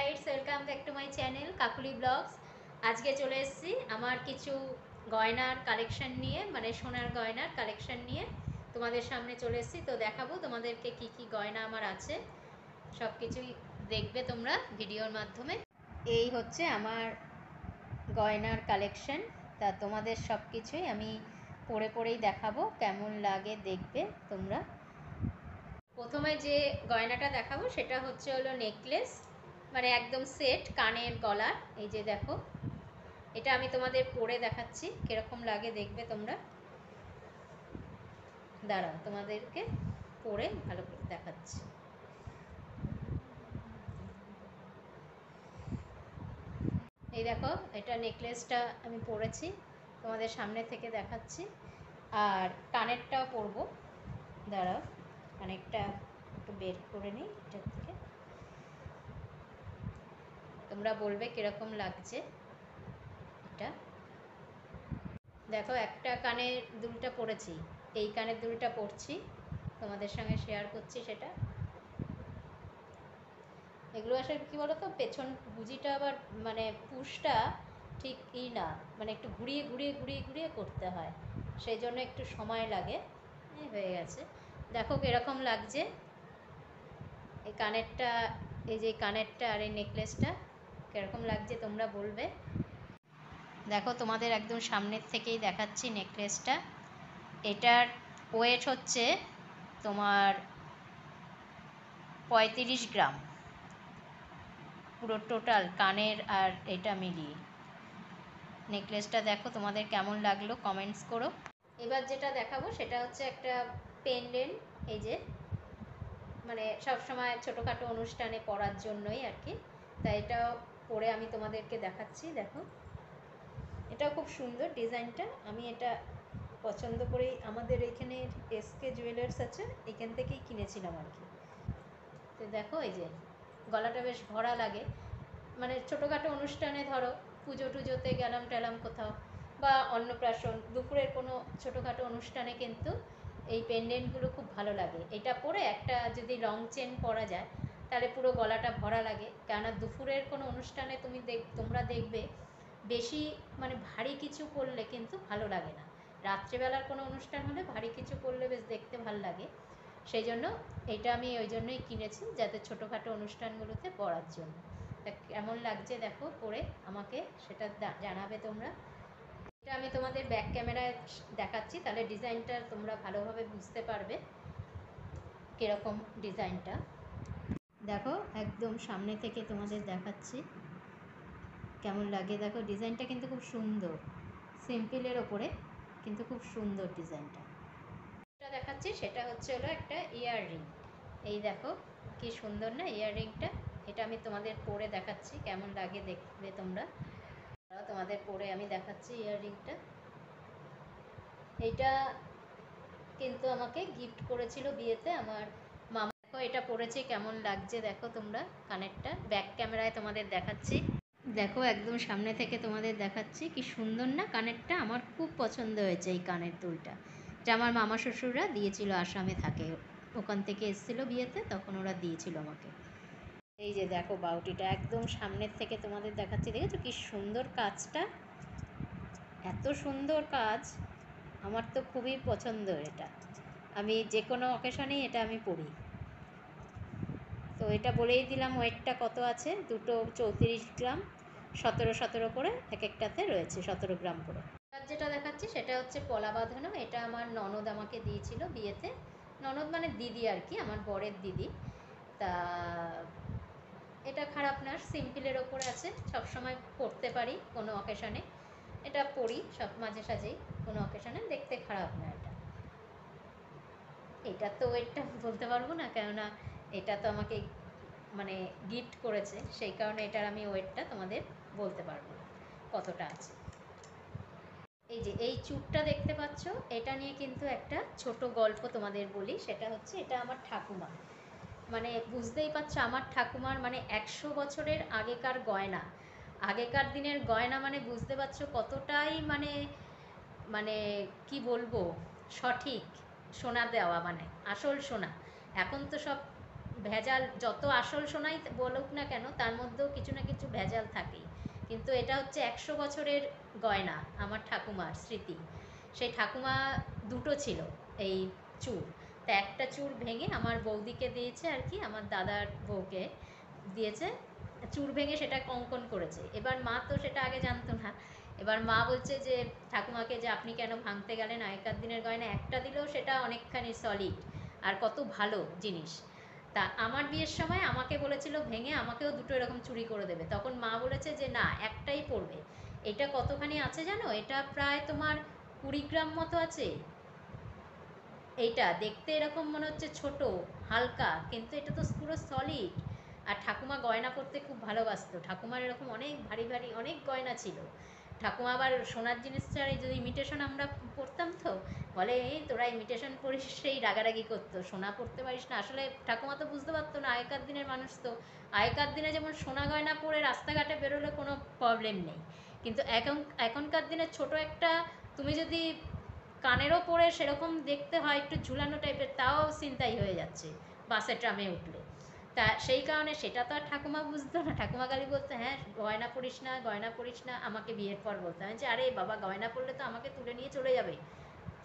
Guides, welcome back to my channel Kakuli blogs. আজকে চলে এসেছি আমার কিছু গয়নার কালেকশন নিয়ে, মানে সোনার গয়নার কালেকশন নিয়ে তোমাদের সামনে চলে এসেছি। তো দেখাবো তোমাদেরকে কি কি গয়না আমার আছে, সব কিছুই দেখবে তোমরা ভিডিওর মাধ্যমে। এই হচ্ছে আমার গয়নার কালেকশন। তা তোমাদের সব কিছুই আমি পরেই দেখাবো, কেমন লাগে দেখবে তোমরা। প্রথমে যে গয়নাটা দেখাবো সেটা হলো নেকলেস, মানে একদম সেট কানের গলার। এই যে দেখো, এটা আমি তোমাদের পরে দেখাচ্ছি কিরকম লাগে দেখবে তোমরা। দাঁড়াও, তোমাদেরকে পরে ভালো করে দেখাচ্ছি। এই দেখো, এটা নেকলেসটা আমি পরেছি, তোমাদের সামনে থেকে দেখাচ্ছি। আর কানেরটাও পরবো, দাঁড়াও কানেরটা একটু বের করে নিই এটার থেকে, তোমরা বলবে কিরকম লাগছে এটা। দেখো, একটা কানের দুলটা পরেছি, এই কানের দুলটা পরছি, তোমাদের সঙ্গে শেয়ার করছি সেটা। এগুলো আসলে কী বলো তো, পেছন গুজিটা আবার মানে পুশটা ঠিক না, মানে একটু ঘুরিয়ে ঘুরিয়ে ঘুরিয়ে ঘুরিয়ে করতে হয়, সেই জন্য একটু সময় লাগে। হয়ে গেছে, দেখো কীরকম লাগছে এই কানেরটা, এই যে কানেরটা আর এই নেকলেসটা কীরকম লাগছে তোমরা বলবে। দেখো, তোমাদের একদম সামনের থেকেই দেখাচ্ছি নেকলেসটা। এটার ওয়েট হচ্ছে তোমার 35 গ্রাম, পুরো টোটাল কানের আর এটা মিলিয়ে। নেকলেসটা দেখো তোমাদের কেমন লাগলো কমেন্টস করো। এবার যেটা দেখাবো সেটা হচ্ছে একটা পেন্ডেন্ট, এই যে মানে সবসময় ছোটোখাটো অনুষ্ঠানে পরার জন্যই আর কি। তাই এটাও পরে আমি তোমাদেরকে দেখাচ্ছি। দেখো, এটাও খুব সুন্দর ডিজাইনটা, আমি এটা পছন্দ করেই আমাদের এখানে এসকে জুয়েলার্স আছে, এখান থেকেই কিনেছিলাম আর কি। তো দেখো, এই যে গলাটা বেশ ভরা লাগে, মানে ছোটোখাটো অনুষ্ঠানে, ধরো পুজো টুজোতে গেলাম টেলাম কোথাও, বা অন্নপ্রাশন, দুপুরের কোনো ছোটোখাটো অনুষ্ঠানে কিন্তু এই পেন্ডেন্টগুলো খুব ভালো লাগে। এটা পরে একটা যদি লং চেন পরা যায় তাহলে পুরো গলাটা ভরা লাগে, কেননা দুপুরের কোনো অনুষ্ঠানে তোমরা দেখবে বেশি মানে ভারী কিছু পরলে কিন্তু ভালো লাগে না। রাত্রেবেলার কোনো অনুষ্ঠান হলে ভারী কিছু পরলে বেশ দেখতে ভালো লাগে, সেই জন্য এটা আমি ওই জন্যই কিনেছি, যাতে ছোটোখাটো অনুষ্ঠানগুলোতে পরার জন্য। তা কেমন লাগছে দেখো পরে, আমাকে সেটা জানাবে তোমরা। এটা আমি তোমাদের ব্যাক ক্যামেরায় দেখাচ্ছি, তাহলে ডিজাইনটা তোমরা ভালোভাবে বুঝতে পারবে কীরকম ডিজাইনটা। দেখো, একদম সামনে থেকে তোমাদের দেখাচ্ছি কেমন লাগে। দেখো, ডিজাইনটা কিন্তু খুব সুন্দর, সিম্পলের ওপরে কিন্তু খুব সুন্দর ডিজাইনটা। যেটা দেখাচ্ছি সেটা হলো একটা ইয়াররিং। এই দেখো কি সুন্দর না ইয়াররিংটা, এটা আমি তোমাদের পরে দেখাচ্ছি কেমন লাগে দেখবে তোমরা। তোমাদের পরে আমি দেখাচ্ছি ইয়াররিংটা। এইটা কিন্তু আমাকে গিফট করেছিল বিয়েতে আমার মামা। দেখো, এটা পরেছি কেমন লাগছে দেখো তোমরা। কানেরটা ব্যাক ক্যামেরায় তোমাদের দেখাচ্ছি। দেখো, একদম সামনে থেকে তোমাদের দেখাচ্ছি, কি সুন্দর না কানেরটা, আমার খুব পছন্দ হয়েছে এই কানের দুলটা। এটা আমার মামা শ্বশুররা দিয়েছিল, আসামে থাকে, ওখান থেকে এসেছিলো বিয়েতে, তখন ওরা দিয়েছিল আমাকে। এই যে দেখো, বাউটিটা একদম সামনের থেকে তোমাদের দেখাচ্ছি, দেখেছো কি সুন্দর কাজটা, এত সুন্দর কাজ, আমার তো খুবই পছন্দ এটা। আমি যে কোনো অকেশনেই এটা আমি পরি। তো এটা বলেই দিলাম ওয়েটটা কত আছে, দুটো 34 গ্রাম, 17 করে এক একটাতে রয়েছে 17 গ্রাম করে। আর যেটা দেখাচ্ছি সেটা হচ্ছে পলা বাঁধানো, এটা আমার ননদ আমাকে দিয়েছিল বিয়েতে। ননদ মানে দিদি আর কি, আমার বরের দিদি। তা এটা খারাপ না, সিম্পলের ওপর আছে, সবসময় পরতে পারি কোনো অকেশনে, এটা পরি সব মাঝে সাঝেই কোনো অকেশনে, দেখতে খারাপ না এটা। এটা তো ওয়েটটা বলতে পারবো না, কেননা এটা তো আমাকে মানে গিফট করেছে, সেই কারণে এটার আমি ওয়েটটা তোমাদের বলতে পারবো না কতটা আছে। এই যে এই চুপটা দেখতে পাচ্ছ, এটা নিয়ে কিন্তু একটা ছোট গল্প তোমাদের বলি। সেটা হচ্ছে, এটা আমার ঠাকুমা, মানে বুঝতেই পারছো আমার ঠাকুমার মানে 100 বছরের আগেকার গয়না, আগেকার দিনের গয়না, মানে বুঝতে পারছো কতটাই মানে মানে কি বলবো, সঠিক সোনা দেওয়া, মানে আসল সোনা। এখন তো সব ভেজাল, যত আসল সোনাই বলুক না কেন তার মধ্যেও কিছু না কিছু ভেজাল থাকেই। কিন্তু এটা হচ্ছে 100 বছরের গয়না, আমার ঠাকুমার স্মৃতি। সেই ঠাকুমা দুটো ছিল এই চূড়, তা একটা চূড় ভেঙে আমার বৌদিকে দিয়েছে আর কি, আমার দাদার বউকে দিয়েছে। চূড় ভেঙে সেটা কঙ্কন করেছে। এবার মা তো সেটা আগে জানতো না। এবার মা বলছে যে ঠাকুমাকে যে আপনি কেন ভাঙতে গেলেন, আগেকার দিনের গয়না একটা দিলেও সেটা অনেকখানি সলিড আর কত ভালো জিনিস। তা আমার বিয়ের সময় আমাকে বলেছিল ভেঙে আমাকেও দুটো এরকম চুরি করে দেবে, তখন মা বলেছে যে না, একটাই পড়বে। এটা কতখানি আছে জানো, এটা প্রায় তোমার 20 গ্রাম মতো আছে। এইটা দেখতে এরকম মনে হচ্ছে ছোট, হালকা, কিন্তু এটা তো পুরো সলিড। আর ঠাকুমা গয়না পরতে খুব ভালোবাসতো, ঠাকুমার এরকম অনেক ভারী ভারী অনেক গয়না ছিল। ঠাকুমা আবার সোনার জিনিস ছাড়াই যদি ইমিটেশন আমরা পরতাম তো বলে এই তোরা ইমিটেশন পরিস, সেই রাগারাগি করতো সোনা পরতে পারিস না। আসলে ঠাকুমা তো বুঝতে পারতো না, আগেকার দিনের মানুষ তো। আগেকার দিনে যেমন সোনা গয়না পরে রাস্তাঘাটে বেরোলে কোনো প্রবলেম নেই, কিন্তু এখনকার দিনে ছোট একটা, তুমি যদি কানেরও পরে সেরকম দেখতে হয় একটু ঝুলানো টাইপের, তাও ছিনতাই হয়ে যাচ্ছে বাসে ট্রামে উঠলে। তা সেই কারণে সেটা তো আর ঠাকুমা বুঝতো না, ঠাকুমা খালি বলতো হ্যাঁ গয়না পরিস না, গয়না পরিস না। আমাকে বিয়ের পর বলতো, আমি যে আরে বাবা গয়না পরলে তো আমাকে তুলে নিয়ে চলে যাবে,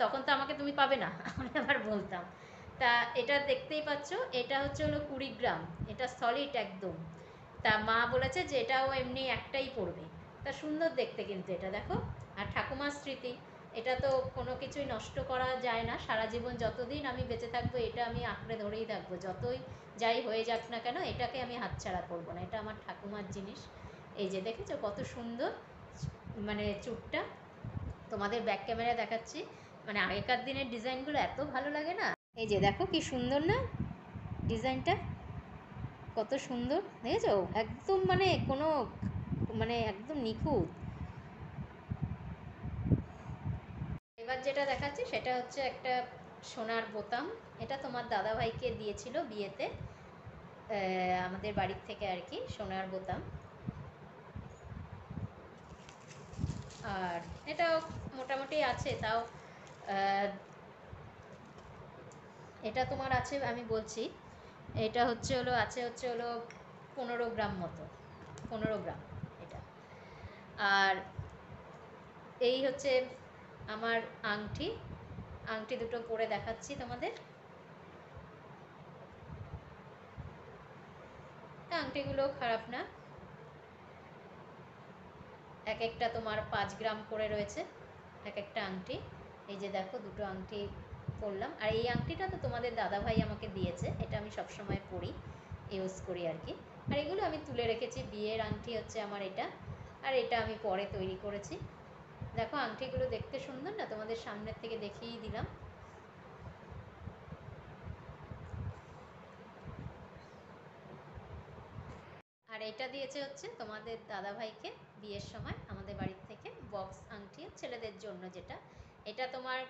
তখন তো আমাকে তুমি পাবে না। আমি আবার বলতাম। তা এটা দেখতেই পাচ্ছ, এটা হচ্ছে হলো 20 গ্রাম, এটা সলিড একদম। তা মা বলেছে যে এটাও এমনি একটাই পড়বে। তা সুন্দর দেখতে কিন্তু এটা দেখো। আর ঠাকুমার স্মৃতি, এটা তো কোনো কিছুই নষ্ট করা যায় না, সারা জীবন যতদিন আমি বেঁচে থাকবো এটা আমি আঁকড়ে ধরেই থাকবো, যতই যাই হয়ে যাক না কেন এটাকে আমি হাতছাড়া করবো না, এটা আমার ঠাকুমার জিনিস। এই যে দেখেছো কত সুন্দর মানে চুপটা, তোমাদের ব্যাক ক্যামেরায় দেখাচ্ছি। মানে আগেকার দিনের ডিজাইনগুলো এত ভালো লাগে না। এই যে দেখো কি সুন্দর না ডিজাইনটা, কত সুন্দর দেখেছো, একদম মানে কোনো মানে একদম নিখুঁত। এবার যেটা দেখাচ্ছি সেটা হচ্ছে একটা সোনার বোতাম, এটা তোমার দাদাভাইকে দিয়েছিল বিয়েতে আমাদের বাড়ির থেকে আর কি, সোনার বোতাম। আর এটাও মোটামুটি আছে তাও, এটা তোমার আছে আমি বলছি, এটা হচ্ছে হলো আছে হচ্ছে হলো 15 গ্রাম মতো, 15 গ্রাম এটা। আর এই হচ্ছে আমার আংটি, আংটি দুটো পরে দেখাচ্ছি তোমাদের। আংটিগুলো খারাপ না, এক একটা তোমার 5 গ্রাম করে রয়েছে এক একটা আংটি। এই যে দেখো দুটো আংটি পরলাম, আর এই আংটিটা তো তোমাদের দাদাভাই আমাকে দিয়েছে, এটা আমি সবসময় পরি, ইউজ করি আর কি। আর এগুলো আমি তুলে রেখেছি, বিয়ের আংটি হচ্ছে আমার এটা, আর এটা আমি পরে তৈরি করেছি। দেখো আংটিগুলো দেখতে সুন্দর না, তোমাদের সামনের থেকে দেখিয়েই দিলাম। আর এটা দিয়েছে হচ্ছে তোমাদের দাদাভাইকে বিয়ের সময় আমাদের বাড়ির থেকে বক্স আংটি ছেলেদের জন্য, যেটা এটা তোমার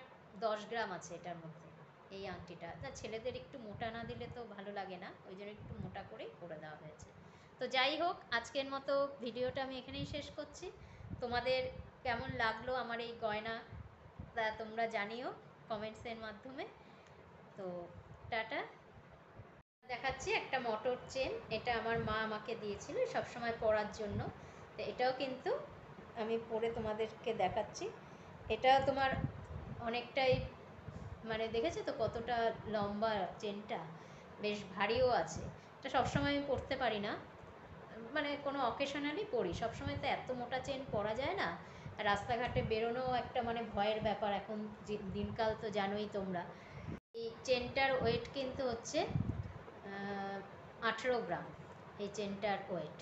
10 গ্রাম আছে এটার মধ্যে। এই আংটিটা না ছেলেদের একটু মোটা না দিলে তো ভালো লাগে না, ওই জন্য একটু মোটা করেই করে দেওয়া হয়েছে। তো যাই হোক আজকের মতো ভিডিওটা আমি এখানেই শেষ করছি। তোমাদের কেমন লাগলো আমার এই গয়না তা তোমরা জানিও কমেন্টসের মাধ্যমে। তো টাটা। দেখাচ্ছি একটা মটর চেন, এটা আমার মা আমাকে দিয়েছিল সব সময় পরার জন্য। তো এটাও কিন্তু আমি পরে তোমাদেরকে দেখাচ্ছি। এটা তোমার অনেকটাই মানে দেখেছো তো কতটা লম্বা চেনটা, বেশ ভারীও আছে। এটা সবসময় আমি পরতে পারি না, মানে কোনো অকেশনালি পরি, সবসময় তো এত মোটা চেন পরা যায় না। রাস্তাঘাটে বেরোনো একটা মানে ভয়ের ব্যাপার, এখন দিনকাল তো জানোই তোমরা। এই চেনটার ওয়েট কিন্তু হচ্ছে 18 গ্রাম, এই চেনটার ওয়েট।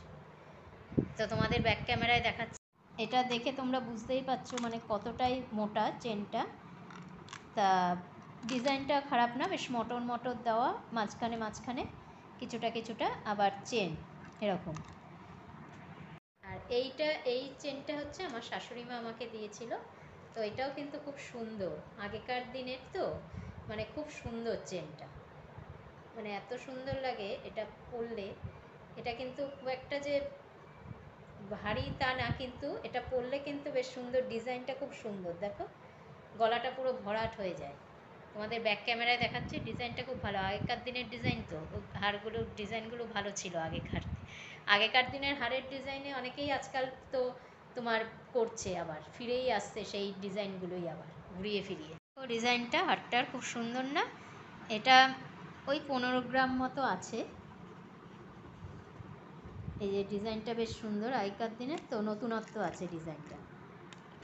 তো তোমাদের ব্যাক ক্যামেরায় দেখাচ্ছি, এটা দেখে তোমরা বুঝতেই পারছো মানে কতটাই মোটা চেনটা। তা ডিজাইনটা খারাপ না, বেশ মটর মটর দেওয়া, মাঝখানে মাঝখানে কিছুটা কিছুটা আবার চেন এরকম। আর এই চেনটা হচ্ছে আমার শাশুড়ি মা আমাকে দিয়েছিল। তো এটাও কিন্তু খুব সুন্দর, আগেকার দিনের তো মানে খুব সুন্দর চেনটা, মানে এত সুন্দর লাগে এটা পরলে। এটা কিন্তু খুব একটা যে ভারী তা না, কিন্তু এটা পরলে কিন্তু বেশ সুন্দর, ডিজাইনটা খুব সুন্দর দেখো, গলাটা পুরো ভরাট হয়ে যায়। তোমাদের ব্যাক ক্যামেরায় দেখাচ্ছি, ডিজাইনটা খুব ভালো, আগেকার দিনের ডিজাইন তো, হারগুলো ডিজাইনগুলো ভালো ছিল আগেকার দিনের হারের ডিজাইনে অনেকেই আজকাল তো তোমার করছে, আবার ফিরেই আসছে সেই ডিজাইনগুলোই আবার ঘুরিয়ে ফিরিয়ে। তো ডিজাইনটা হারটার খুব সুন্দর না? এটা ওই 15 গ্রাম মতো আছে। এই যে ডিজাইনটা বেশ সুন্দর, আগেকার দিনের তো, নতুনত্ব আছে ডিজাইনটা।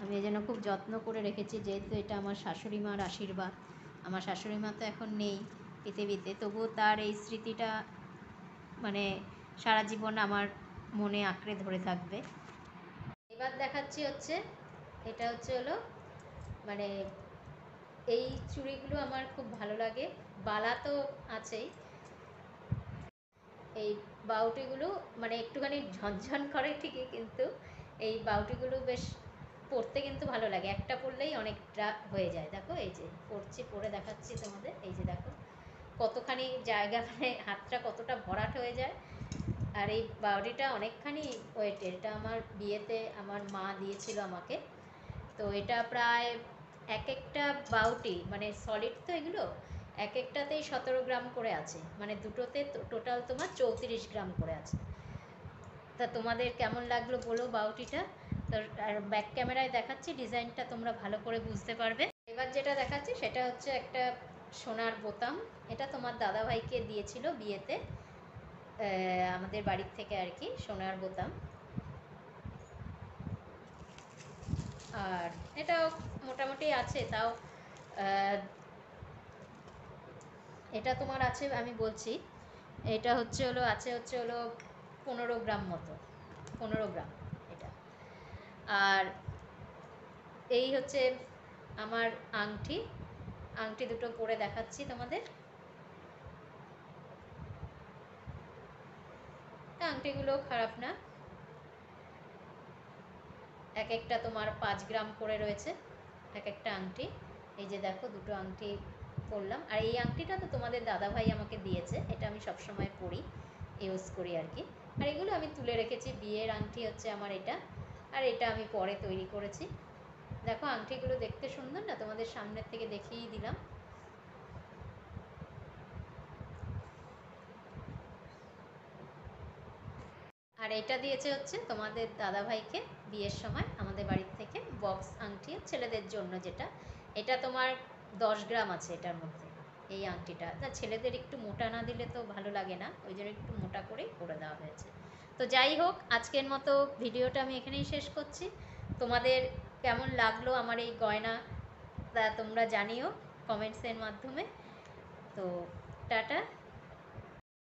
আমি এই জন্য খুব যত্ন করে রেখেছি, যেহেতু এটা আমার শাশুড়ি মার আশীর্বাদ। আমার শাশুড়ি মা তো এখন নেই পৃথিবীতে, তবুও তার এই স্মৃতিটা মানে সারা জীবন আমার মনে আঁকড়ে ধরে থাকবে। এবার দেখাচ্ছি হচ্ছে, এটা হচ্ছে হলো মানে এই চুড়িগুলো আমার খুব ভালো লাগে, বালা তো আছেই, এই বাউটিগুলো মানে একটুখানি ঝনঝন করে ঠিকই, কিন্তু এই বাউটিগুলো বেশ পরতে কিন্তু ভালো লাগে, একটা পরলেই অনেকটা হয়ে যায়। দেখো এই যে পরে দেখাচ্ছি তোমাদের, এই যে দেখো কতখানি জায়গা, মানে হাতটা কতটা ভরাট হয়ে যায়। আর এই বাউটিটা অনেকখানি ওয়েটের, এটা আমার বিয়েতে আমার মা দিয়েছিল আমাকে। তো এটা প্রায় এক একটা বাউটি, মানে সলিড তো এগুলো, এক একটাতেই 17 গ্রাম করে আছে, মানে দুটোতে টোটাল তোমার 34 গ্রাম করে আছে। তা তোমাদের কেমন লাগলো বলো বাউটিটা। তো আর ব্যাক ক্যামেরায় দেখাচ্ছি, ডিজাইনটা তোমরা ভালো করে বুঝতে পারবে। এবার যেটা দেখাচ্ছি সেটা হচ্ছে একটা সোনার বোতাম, এটা তোমার দাদাভাইকে দিয়েছিল বিয়েতে, আমাদের বাড়ির থেকে আর কি, সোনার বোতাম। আর এটাও মোটামুটি আছে, তাও এটা তোমার আছে, আমি বলছি, এটা হচ্ছে হলো আছে হচ্ছে হলো 15 গ্রাম মতো, 15 গ্রাম এটা। আর এই হচ্ছে আমার আংটি, আংটি দুটো পরে দেখাচ্ছি তোমাদের। আংটিগুলো খারাপ না, এক একটা তোমার 5 গ্রাম করে রয়েছে এক একটা আংটি। এই যে দেখো দুটো আংটি পরলাম, আর এই আংটিটা তো তোমাদের দাদাভাই আমাকে দিয়েছে, এটা আমি সবসময় পরি, ইউজ করি আর কি। আর এগুলো আমি তুলে রেখেছি, বিয়ের আংটি হচ্ছে আমার এটা, আর এটা আমি পরে তৈরি করেছি। দেখো আংটিগুলো দেখতে সুন্দর না, তোমাদের সামনের থেকে দেখিয়েই দিলাম। আর এটা দিয়েছে হচ্ছে তোমাদের দাদাভাইকে বিয়ের সময় আমাদের বাড়ির থেকে, বক্স আংটি ছেলেদের জন্য যেটা, এটা তোমার 10 গ্রাম আছে এটার মধ্যে। এই আংটিটা না, ছেলেদের একটু মোটা না দিলে তো ভালো লাগে না, ওই জন্য একটু মোটা করেই করে দেওয়া হয়েছে। তো যাই হোক, আজকের মতো ভিডিওটা আমি এখানেই শেষ করছি। তোমাদের কেমন লাগলো আমার এই গয়না তা তোমরা জানিও কমেন্টসের মাধ্যমে। তো টাটা।